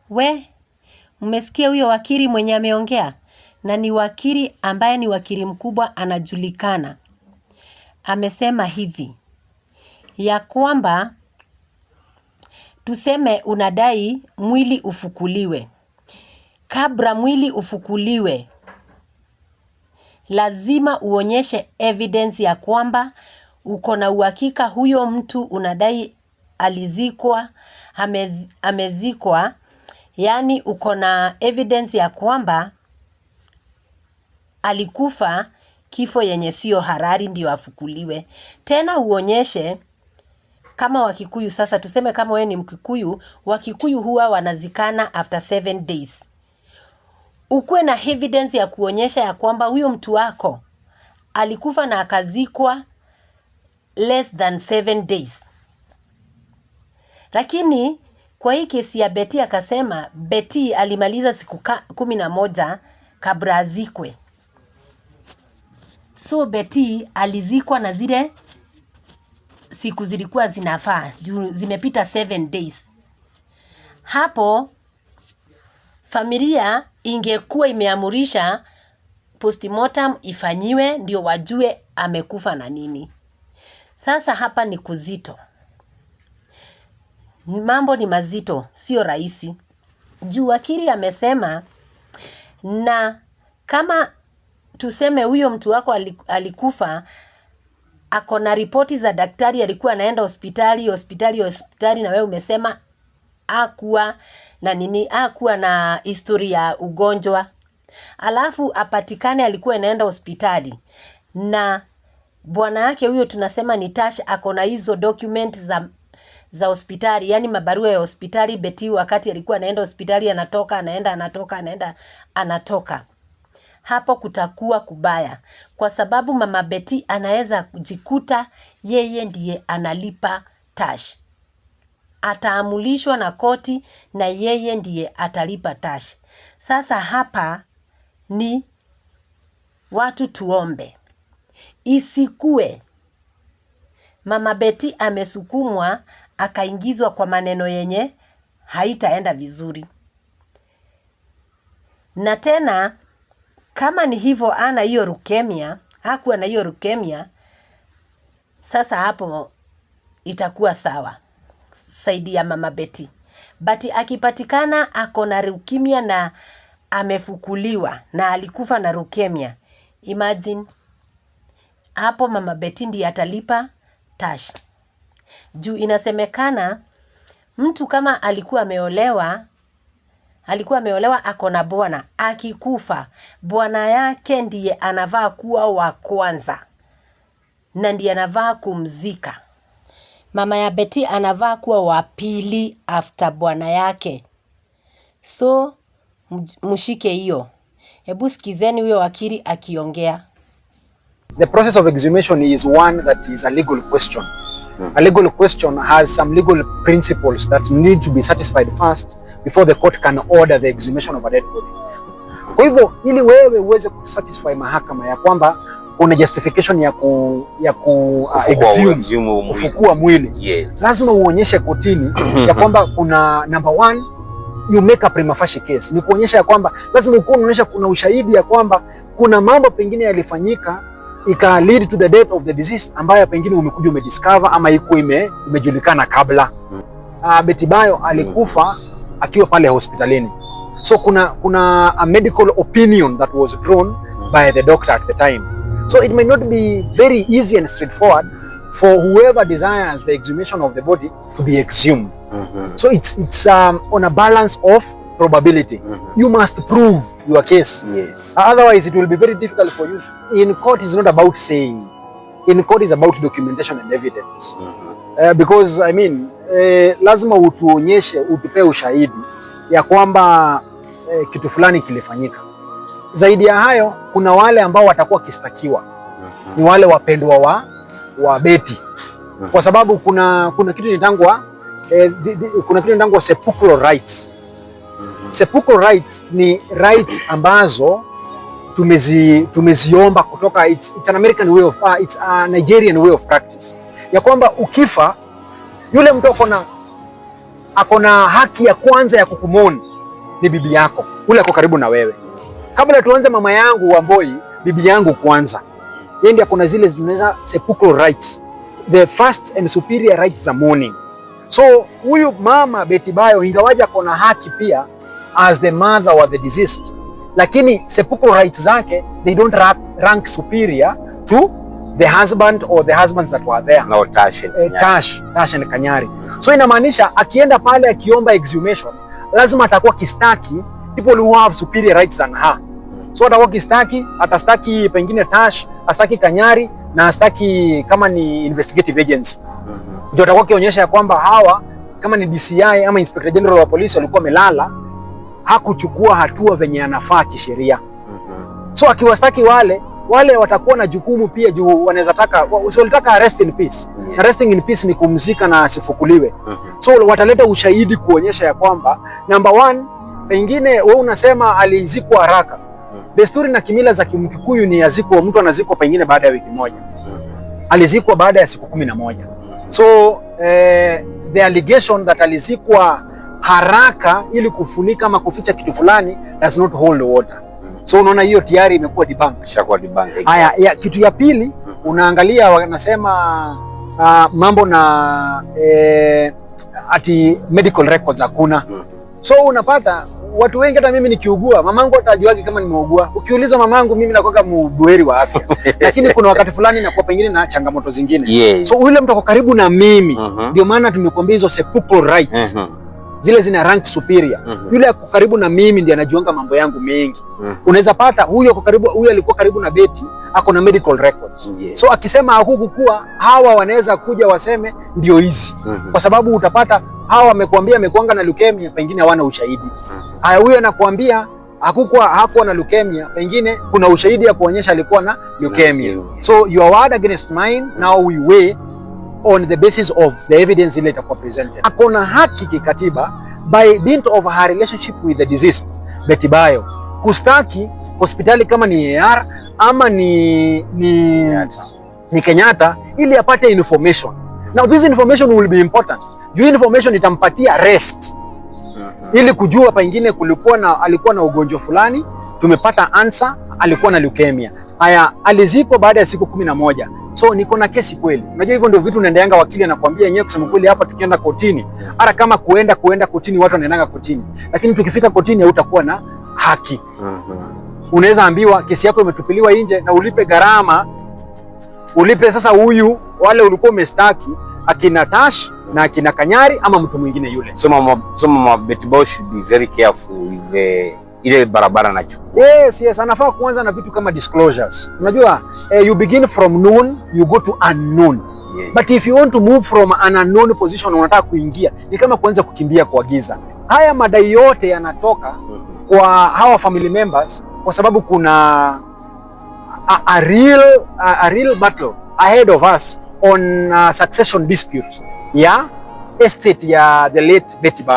We, mmesikia huyo wakili mwenye ameongea? Na ni wakili ambaye ni wakili mkubwa, anajulikana. Amesema hivi ya kwamba tuseme unadai mwili ufukuliwe. Kabla mwili ufukuliwe, lazima uonyeshe evidence ya kwamba uko na uhakika huyo mtu unadai alizikwa, amezikwa. Yani uko na evidence ya kwamba alikufa kifo yenye sio halali ndio afukuliwe. Tena uonyeshe kama Wakikuyu. Sasa tuseme kama we ni Mkikuyu, Wakikuyu huwa wanazikana after 7 days. Ukuwe na evidence ya kuonyesha ya kwamba huyo mtu wako alikufa na akazikwa less than 7 days. Lakini kwa hii kesi ya Betty akasema Betty alimaliza siku 11 kabla azikwe. So Betty alizikwa na zile siku zilikuwa zinafaa, zimepita 7 days. Hapo familia ingekuwa imeamurisha postmortem ifanyiwe ndio wajue amekufa na nini. Sasa hapa ni kuzito. Mambo ni mazito, sio rahisi. Juu wakili amesema, na kama tuseme huyo mtu wako alikufa, ako na ripoti za daktari, alikuwa anaenda hospitali na wewe umesema hakuwa na nini, hakuwa na historia ya ugonjwa. Alafu apatikane alikuwa anaenda hospitali na bwana yake huyo tunasema ni Tash ako na hizo document za hospitali, yani mabarua ya hospitali. Betty wakati alikuwa anaenda hospitali anatoka anatoka. Hapo kutakuwa kubaya, kwa sababu mama Betty anaweza kujikuta yeye ndiye analipa Tash. Ataamulishwa na koti na yeye ndiye atalipa Tash. Sasa hapa ni watu tuombe isikue mama Betty amesukumwa akaingizwa kwa maneno yenye haitaenda vizuri. Na tena kama ni hivyo ana hiyo leukemia, hakuwa na hiyo leukemia, sasa hapo itakuwa sawa saidi ya mama Betty. But akipatikana ako na leukemia na amefukuliwa na alikufa na leukemia, imagine hapo mama Betty ndiye atalipa Tash. Juu inasemekana mtu kama alikuwa ameolewa ako na bwana, akikufa bwana yake ndiye anavaa kuwa wa kwanza na ndiye anavaa kumzika. Mama ya Betty anavaa kuwa wa pili after bwana yake. So mshike hiyo. Hebu sikizeni huyo wakili akiongea. The process of exhumation is one that is a legal question. A legal question has some legal principles that need to be satisfied first before the court can order the exhumation of a dead body. Kwa hivyo ili wewe uweze kusatisfy mahakama ya kwamba kuna justification ya exhume, kufukua mwili, yes, lazima uonyeshe kotini ya kwamba kuna number one, you make a prima facie case. Ni kuonyesha ya kwamba lazima unaonyesha kuna ushahidi ya kwamba kuna mambo pengine yalifanyika ika lead to the death of the deceased ambayo pengine umekuja umediscover ama iko imejulikana kabla. Betty Bayo alikufa akiwa pale hospitalini. So kuna a medical opinion that was drawn by the doctor at the time. So it may not be very easy and straightforward for whoever desires the exhumation of the body to be exhumed. So it's on a balance of probability. You must prove your case. Yes. Otherwise it will be very difficult for you. In court is not about saying. In court is about documentation and evidence. Because I mean, lazima utuonyeshe, utupe ushahidi ya kwamba kitu fulani kilifanyika. Zaidi ya hayo, kuna wale ambao watakuwa kistakiwa. Ni wale wapendwa wa Betty. Kwa sababu kuna kitu inatangwa sepulchral rights. Sepulchral rights ni rights ambazo tumeziomba kutoka, it's an American way of it's a Nigerian way of practice. Ya kwamba ukifa yule mtu akona haki ya kwanza ya kukumoni ni bibi yako, ule ako karibu na wewe. Kabla tuanze mama yangu Wamboi, bibi yangu kwanza. Yeye ndiye kuna zile zinaweza sepulchral rights, the first and superior rights za mourning. So huyu mama Betty Bayo ingawaje akona haki pia as the mother of the deceased, lakini sepulchral rights zake they don't rank superior to the husband or the husbands that were there. No, Tash and Kanyari. So inamaanisha akienda pale akiomba exhumation lazima atakuwa kistaki people who have superior rights than her. So atakuwa kistaki, atastaki pengine Tash, astaki Kanyari na astaki kama ni investigative agency. Ndio atakuwa kionyesha ya kwamba hawa kama ni DCI ama Inspector General wa polisi walikuwa melala, hakuchukua hatua venye anafaa kisheria. So akiwastaki wale watakuwa na jukumu pia juu wanaweza taka walitaka arrest in peace. Arresting in peace ni kumzika na asifukuliwe. So wataleta ushahidi kuonyesha ya kwamba number one, pengine wewe unasema alizikwa haraka. Desturi na kimila za Kimkikuyu ni yazikwa, mtu anazikwa pengine baada ya wiki moja. Alizikwa baada ya siku 11. So the allegation that alizikwa haraka ili kufunika ama kuficha kitu fulani does not hold water. So unaona hiyo tayari imekuwa debunked. Shakuwa debunked. Haya, ya kitu ya pili unaangalia wanasema mambo na ati medical records hakuna. So unapata watu wengi, hata mimi nikiugua mamangu hatajuagi kama nimeugua. Ukiuliza mamangu mimi nakuwa mbuheri wa afya. Lakini kuna wakati fulani nakuwa pengine na changamoto zingine. Yes. So yule mtu ako karibu na mimi ndio maana tumekuambia hizo sepulchral rights. Zile zina rank superior. Yule ako karibu na mimi ndiye anajuanga mambo yangu mengi. Unaweza pata huyo alikuwa karibu na Betty, ako na medical records. So akisema hakukuwa, hawa wanaweza kuja waseme ndio hizi. Kwa sababu utapata hawa wamekuambia amekuanga na leukemia, pengine hawana ushahidi. Haya, huyo anakuambia hakuwa na leukemia, pengine kuna ushahidi ya kuonyesha alikuwa na leukemia. So your word against mine, now we weigh on the basis of the evidence ile itakuwa presented. Akona haki kikatiba by dint of her relationship with the deceased Betty Bayo kustaki hospitali kama ni AR ama ni Kenyatta ili apate information. Now this information will be important. Juu information itampatia rest ili kujua pengine alikuwa na ugonjwa fulani, tumepata answer, alikuwa na leukemia. Haya, alizikwa baada ya siku 11. So niko na kesi kweli. Unajua hivyo ndio vitu unaendeanga, wakili anakuambia yenyewe kusema kweli, hapa tukienda kotini, hata kama kuenda kotini watu wanaendanga kotini, lakini tukifika kotini hautakuwa na haki. Unaweza ambiwa kesi yako imetupiliwa nje na ulipe gharama, ulipe sasa huyu wale ulikuwa umestaki akina Tash na akina Kanyari ama mtu mwingine yule. So mama Betty Bayo should be very careful with ile barabara na chukua. Yes, anafaa kuanza na vitu kama disclosures. Unajua, you begin from known, you go to unknown. Yes. But if you want to move from an unknown position, unataka kuingia, ni kama kuanza kukimbia kwa giza. Haya madai yote yanatoka kwa hawa family members kwa sababu kuna a real battle ahead of us on succession dispute ya estate ya the late Betty Bayo.